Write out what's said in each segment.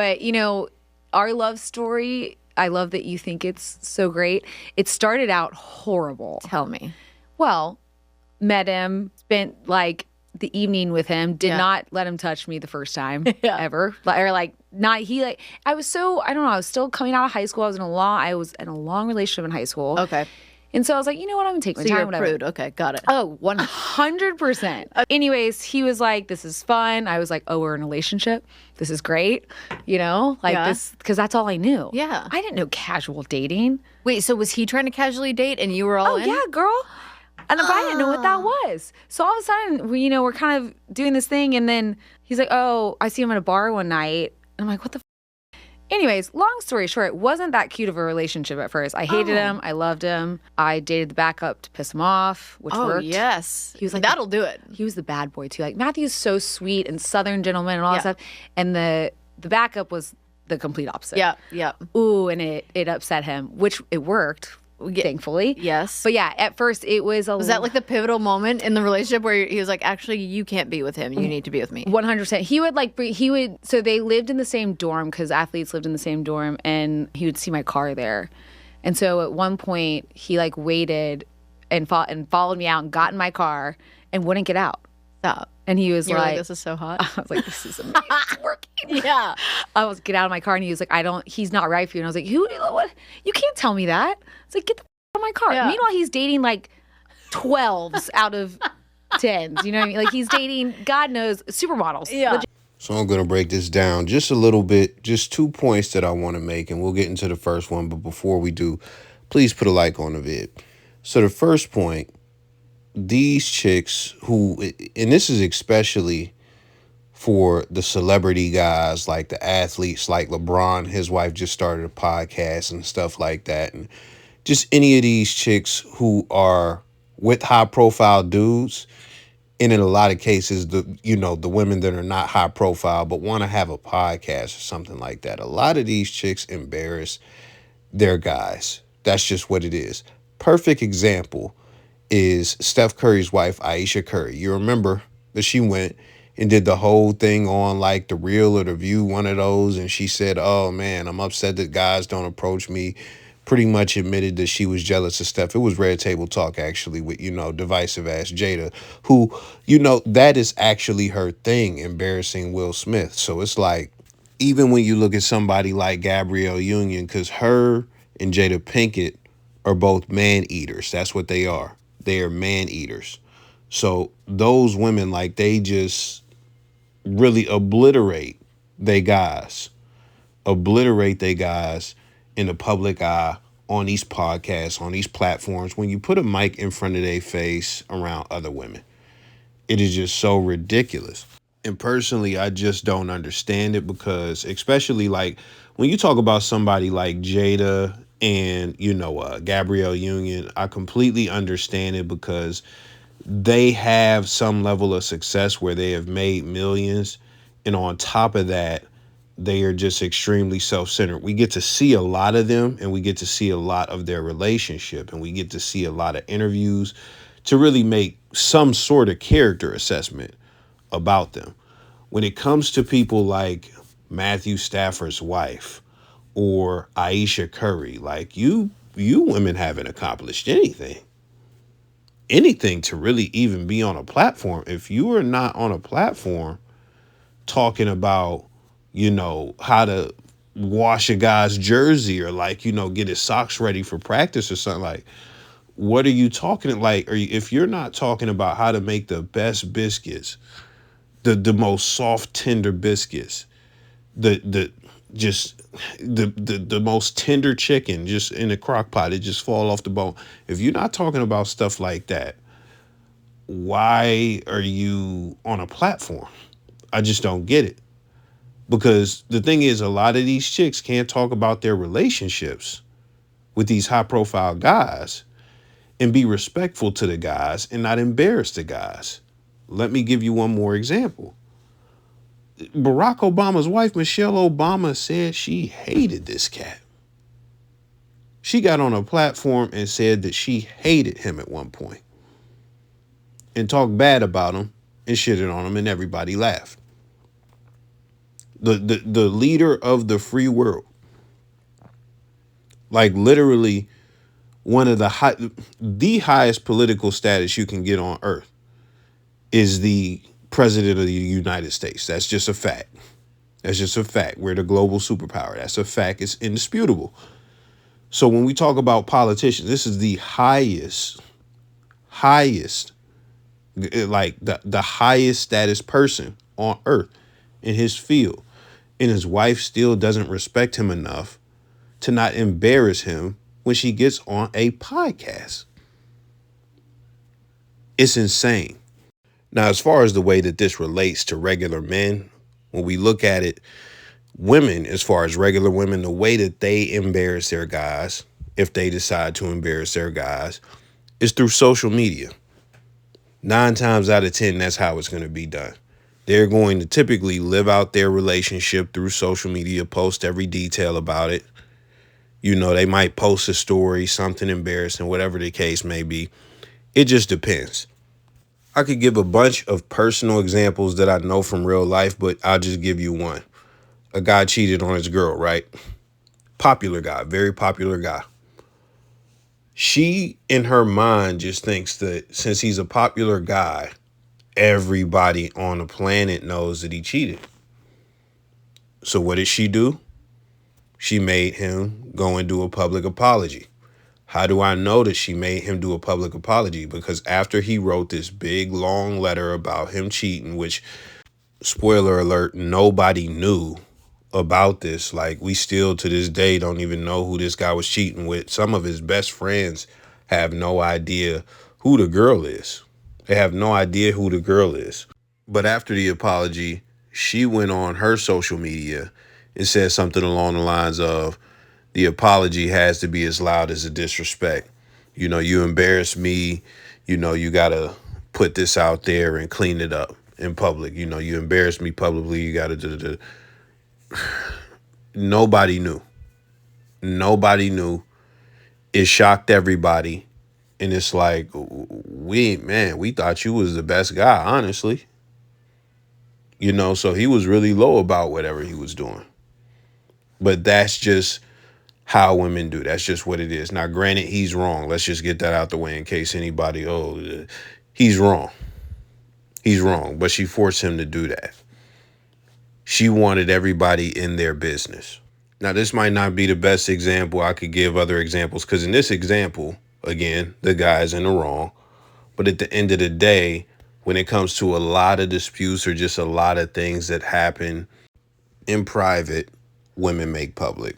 But, our love story, I love that you think it's so great. It started out horrible. Tell me. Well, met him, spent like the evening with him, did not let him touch me the first time ever. Or like, not, I was I don't know, I was still coming out of high school. I was in a long relationship in high school. Okay. And so I was like, you know what, I'm going to take my time. You're a whatever. prude. Okay, got it. Oh, 100%. Anyways, he was like, this is fun. I was like, oh, we're in a relationship. This is great. This, because that's all I knew. Yeah. I didn't know casual dating. Wait, so was he trying to casually date and you were all in? Oh, yeah, girl. And I didn't know what that was. So all of a sudden, we're kind of doing this thing. And then he's like, oh, I see him at a bar one night. And I'm like, what the Anyways, long story short, it wasn't that cute of a relationship at first. I hated him. I loved him. I dated the backup to piss him off, which worked. Oh, yes. He was like, that'll do it. He was the bad boy, too. Like, Matthew's so sweet and Southern gentleman and all that stuff. And the backup was the complete opposite. Yeah. Ooh, and it upset him, which it worked, thankfully. Yes. But yeah, at first it was Was that like the pivotal moment in the relationship where he was like, actually, you can't be with him. You need to be with me? 100%. So they lived in the same dorm because athletes lived in the same dorm, and he would see my car there. And so at one point he like waited and followed me out and got in my car and wouldn't get out. Stop. And he was like, this is so hot. I was like, this is amazing. It's working. Yeah. I was get out of my car, and he was like, he's not right for you. And I was like, what? You can't tell me that. It's like, get the out of my car. Yeah. Meanwhile, he's dating like 12s out of 10s. You know what I mean? Like, he's dating, God knows, supermodels. Yeah. So I'm going to break this down just a little bit, just 2 points that I want to make, and we'll get into the first one. But before we do, please put a like on the vid. So the first point, these chicks who, and this is especially for the celebrity guys, like the athletes, like LeBron, his wife just started a podcast and stuff like that. And just any of these chicks who are with high profile dudes. And in a lot of cases, the women that are not high profile, but want to have a podcast or something like that. A lot of these chicks embarrass their guys. That's just what it is. Perfect example is Steph Curry's wife, Aisha Curry. You remember that she went and did the whole thing on like The Real or The View, one of those. And she said, oh man, I'm upset that guys don't approach me. Pretty much admitted that she was jealous of Steph. It was Red Table Talk, actually, with, divisive ass Jada, who, that is actually her thing, embarrassing Will Smith. So it's like, even when you look at somebody like Gabrielle Union, because her and Jada Pinkett are both man eaters. That's what they are. They are man eaters. So those women, like, they just really obliterate they guys in the public eye, on these podcasts, on these platforms, when you put a mic in front of their face around other women. It is just so ridiculous. And personally, I just don't understand it, because especially like when you talk about somebody like Jada and, Gabrielle Union, I completely understand it, because they have some level of success where they have made millions. And on top of that, they are just extremely self-centered. We get to see a lot of them, and we get to see a lot of their relationship, and we get to see a lot of interviews to really make some sort of character assessment about them. When it comes to people like Matthew Stafford's wife or Aisha Curry, like you women haven't accomplished anything to really even be on a platform. If you are not on a platform talking about, how to wash a guy's jersey, or like, get his socks ready for practice or something, like, what are you talking like? If you're not talking about how to make the best biscuits, the most soft, tender biscuits, the most tender chicken just in a crock pot, it just fall off the bone. If you're not talking about stuff like that, why are you on a platform? I just don't get it. Because the thing is, a lot of these chicks can't talk about their relationships with these high profile guys and be respectful to the guys and not embarrass the guys. Let me give you one more example. Barack Obama's wife, Michelle Obama, said she hated this cat. She got on a platform and said that she hated him at one point and talked bad about him and shitted on him, and everybody laughed. The leader of the free world. Like literally one of the highest political status you can get on earth is the president of the United States. That's just a fact. That's just a fact. We're the global superpower. That's a fact. It's indisputable. So when we talk about politicians, this is the highest, like the highest status person on earth in his field. And his wife still doesn't respect him enough to not embarrass him when she gets on a podcast. It's insane. Now, as far as the way that this relates to regular men, when we look at it, women, as far as regular women, the way that they embarrass their guys, if they decide to embarrass their guys, is through social media. 9 times out of 10, that's how it's going to be done. They're going to typically live out their relationship through social media, post every detail about it. You know, they might post a story, something embarrassing, whatever the case may be. It just depends. I could give a bunch of personal examples that I know from real life, but I'll just give you one. A guy cheated on his girl, right? Popular guy, very popular guy. She, in her mind, just thinks that since he's a popular guy, everybody on the planet knows that he cheated. So what did she do? She made him go and do a public apology. How do I know that she made him do a public apology? Because after he wrote this big, long letter about him cheating, which, spoiler alert, nobody knew about this. Like, we still to this day don't even know who this guy was cheating with. Some of his best friends have no idea who the girl is. They have no idea who the girl is. But after the apology, she went on her social media and said something along the lines of, the apology has to be as loud as the disrespect. You know, you embarrassed me. You know, you got to put this out there and clean it up in public. You know, you embarrassed me publicly. You got to. Nobody knew. Nobody knew. It shocked everybody. And it's like, we thought you was the best guy, honestly. You know, so he was really low about whatever he was doing. But that's just how women do. That's just what it is. Now, granted, he's wrong. Let's just get that out the way in case anybody, he's wrong. He's wrong. But she forced him to do that. She wanted everybody in their business. Now, this might not be the best example. I could give other examples because in this example, again, the guy's in the wrong. But at the end of the day, when it comes to a lot of disputes or just a lot of things that happen in private, women make public.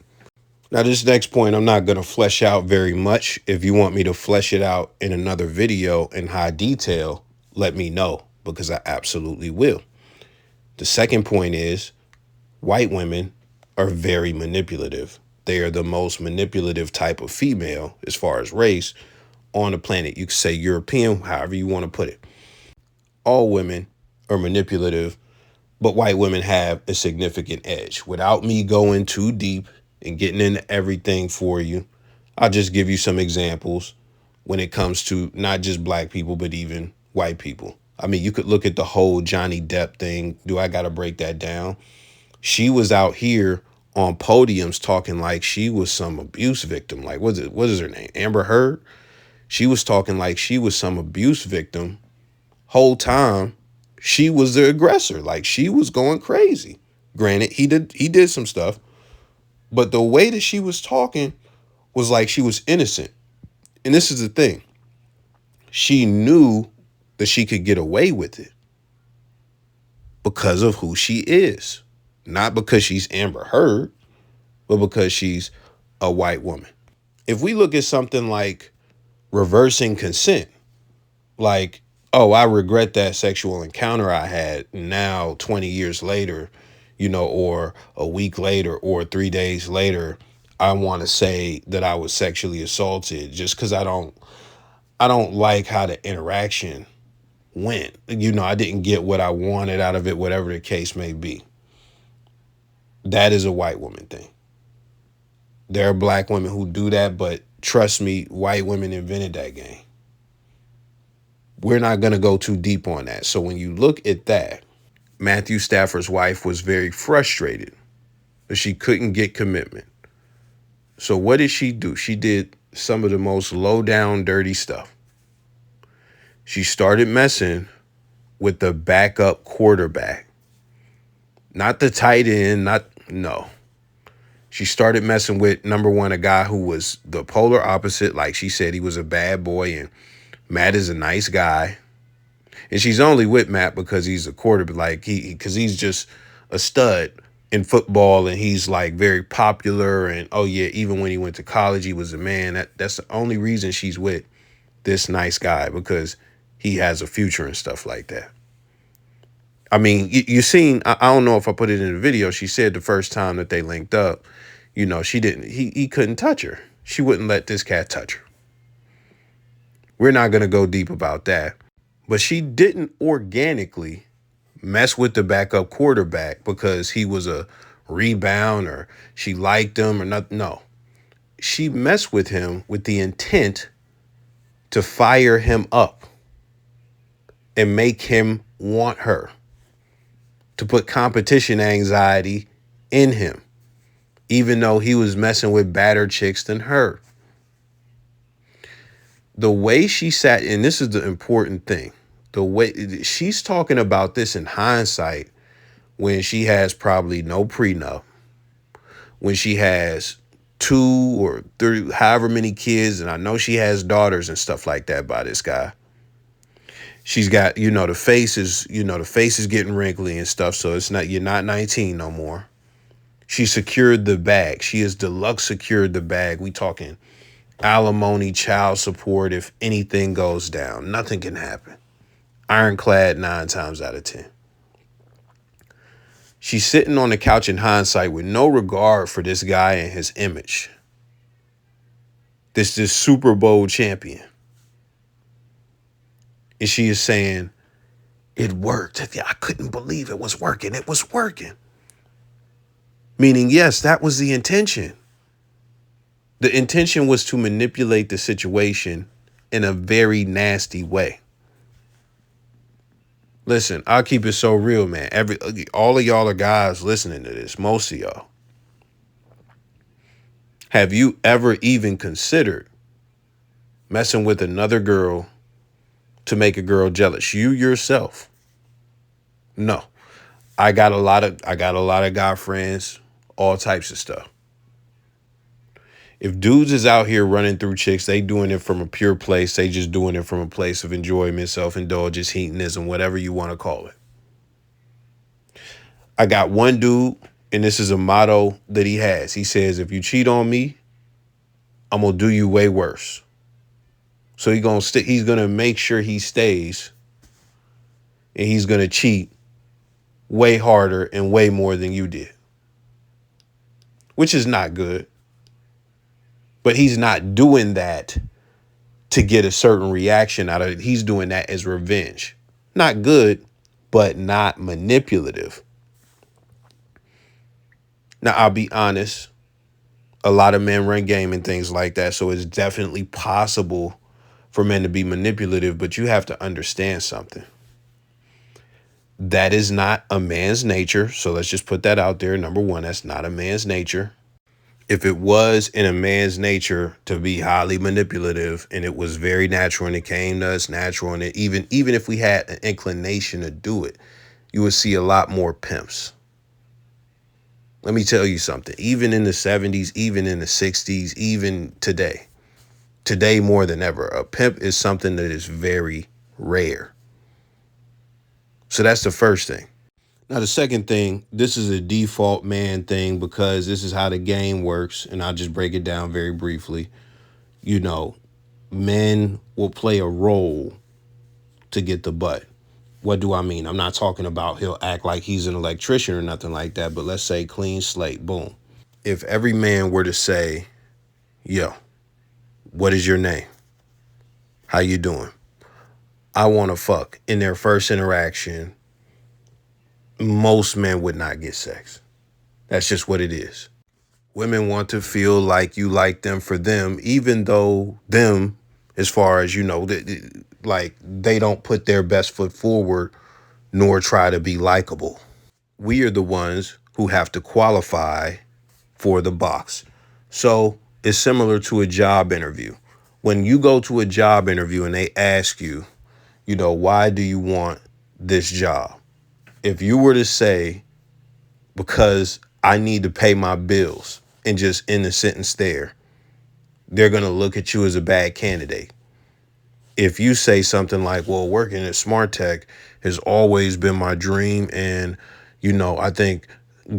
Now, this next point, I'm not going to flesh out very much. If you want me to flesh it out in another video in high detail, let me know because I absolutely will. The second point is white women are very manipulative. They are the most manipulative type of female as far as race on the planet. You could say European, however you want to put it. All women are manipulative, but white women have a significant edge. Without me going too deep and getting into everything for you, I'll just give you some examples when it comes to not just black people, but even white people. I mean, you could look at the whole Johnny Depp thing. Do I got to break that down? She was out here on podiums talking like she was some abuse victim. Like, what is her name? Amber Heard? She was talking like she was some abuse victim. Whole time, she was the aggressor. Like, she was going crazy. Granted, he did some stuff. But the way that she was talking was like she was innocent. And this is the thing. She knew that she could get away with it because of who she is. Not because she's Amber Heard, but because she's a white woman. If we look at something like reversing consent, like, oh, I regret that sexual encounter I had now 20 years later, you know, or a week later or 3 days later, I want to say that I was sexually assaulted just because I don't like how the interaction went. You know, I didn't get what I wanted out of it, whatever the case may be. That is a white woman thing. There are black women who do that, but trust me, white women invented that game. We're not going to go too deep on that. So when you look at that, Matthew Stafford's wife was very frustrated that she couldn't get commitment. So what did she do? She did some of the most low down, dirty stuff. She started messing with the backup quarterback. Not the tight end, no. She started messing with, number one, a guy who was the polar opposite. Like she said, he was a bad boy, and Matt is a nice guy. And she's only with Matt because he's a quarterback, like because he's just a stud in football, and he's like very popular. And oh yeah, even when he went to college, he was a man. That's the only reason she's with this nice guy, because he has a future and stuff like that. I mean, you seen, I don't know if I put it in the video. She said the first time that they linked up, he couldn't touch her. She wouldn't let this cat touch her. We're not going to go deep about that. But she didn't organically mess with the backup quarterback because he was a rebound or she liked him or not. No, she messed with him with the intent to fire him up and make him want her, to put competition anxiety in him, even though he was messing with badder chicks than her. The way she sat, and this is the important thing, the way she's talking about this in hindsight, when she has probably no prenup, when she has 2 or 3, however many kids, and I know she has daughters and stuff like that by this guy. She's got, the face is getting wrinkly and stuff. So you're not 19 no more. She secured the bag. She has deluxe secured the bag. We talking alimony, child support. If anything goes down, nothing can happen. Ironclad 9 times out of 10. She's sitting on the couch in hindsight with no regard for this guy and his image. This Super Bowl champion. And she is saying, it worked. I couldn't believe it was working. It was working. Meaning, yes, that was the intention. The intention was to manipulate the situation in a very nasty way. Listen, I'll keep it so real, man. All of y'all are guys listening to this, most of y'all. Have you ever even considered messing with another girl to make a girl jealous? You yourself? No. I got a lot of guy friends, all types of stuff. If dudes is out here running through chicks, they doing it from a pure place. They just doing it from a place of enjoyment, self-indulgence, hedonism, whatever you want to call it. I got one dude, and this is a motto that he has. He says, if you cheat on me, I'm going to do you way worse. So he's going to make sure he stays, and he's going to cheat way harder and way more than you did, which is not good. But he's not doing that to get a certain reaction out of it. He's doing that as revenge. Not good, but not manipulative. Now, I'll be honest. A lot of men run game and things like that. So it's definitely possible for men to be manipulative. But you have to understand something. That is not a man's nature. So let's just put that out there. Number one, that's not a man's nature. If it was in a man's nature to be highly manipulative, and it was very natural and it came to us natural, and even if we had an inclination to do it, you would see a lot more pimps. Let me tell you something. Even in the 70s, even in the 60s, even today more than ever, a pimp is something that is very rare. So that's the first thing. Now, the second thing, this is a default man thing because this is how the game works. And I'll just break it down very briefly. Men will play a role to get the butt. What do I mean? I'm not talking about he'll act like he's an electrician or nothing like that. But let's say clean slate. Boom. If every man were to say, yo, what is your name? How you doing? I want to fuck in their first interaction. Most men would not get sex. That's just what it is. Women want to feel like you like them for them, even though as far as, they don't put their best foot forward nor try to be likable. We are the ones who have to qualify for the box. So it's similar to a job interview. When you go to a job interview and they ask you, why do you want this job? If you were to say, because I need to pay my bills, and just end the sentence there, they're going to look at you as a bad candidate. If you say something like, well, working at Smart Tech has always been my dream, and, I think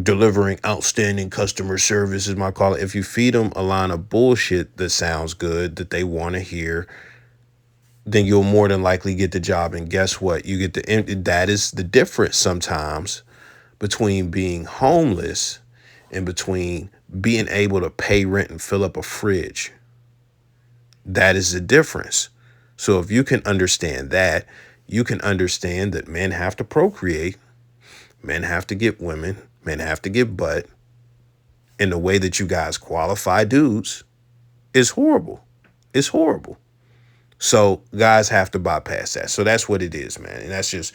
delivering outstanding customer service is my call. If you feed them a line of bullshit that sounds good, that they want to hear, then you'll more than likely get the job. And guess what? That is the difference sometimes between being homeless and between being able to pay rent and fill up a fridge. That is the difference. So if you can understand that, you can understand that men have to procreate, men have to get women, men have to get butt. And the way that you guys qualify dudes is horrible. It's horrible. So guys have to bypass that. So that's what it is, man. And that's just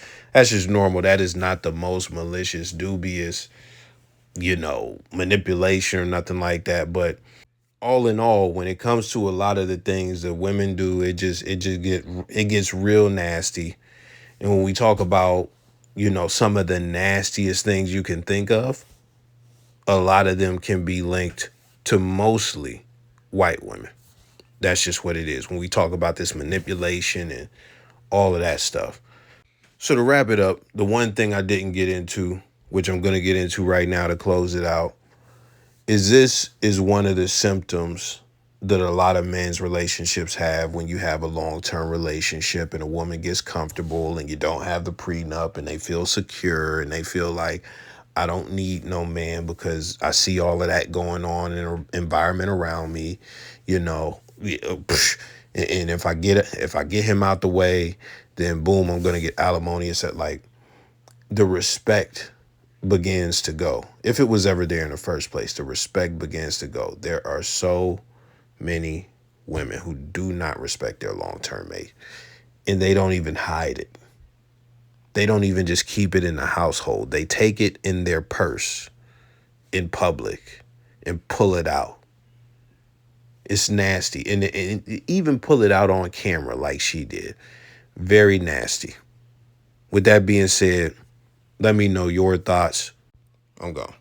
normal. That is not the most malicious, dubious, manipulation or nothing like that. But all in all, when it comes to a lot of the things that women do, it gets real nasty. And when we talk about, some of the nastiest things you can think of, a lot of them can be linked to mostly white women. That's just what it is when we talk about this manipulation and all of that stuff. So to wrap it up, the one thing I didn't get into, which I'm going to get into right now to close it out, this is one of the symptoms that a lot of men's relationships have when you have a long-term relationship and a woman gets comfortable and you don't have the prenup and they feel secure and they feel like, I don't need no man because I see all of that going on in an environment around me, and if I get him out the way, then boom, I'm gonna get alimony. It's like the respect begins to go. If it was ever there in the first place, the respect begins to go. There are so many women who do not respect their long-term mate, and they don't even hide it. They don't even just keep it in the household. They take it in their purse in public and pull it out. It's nasty. And even pull it out on camera like she did. Very nasty. With that being said, let me know your thoughts. I'm gone.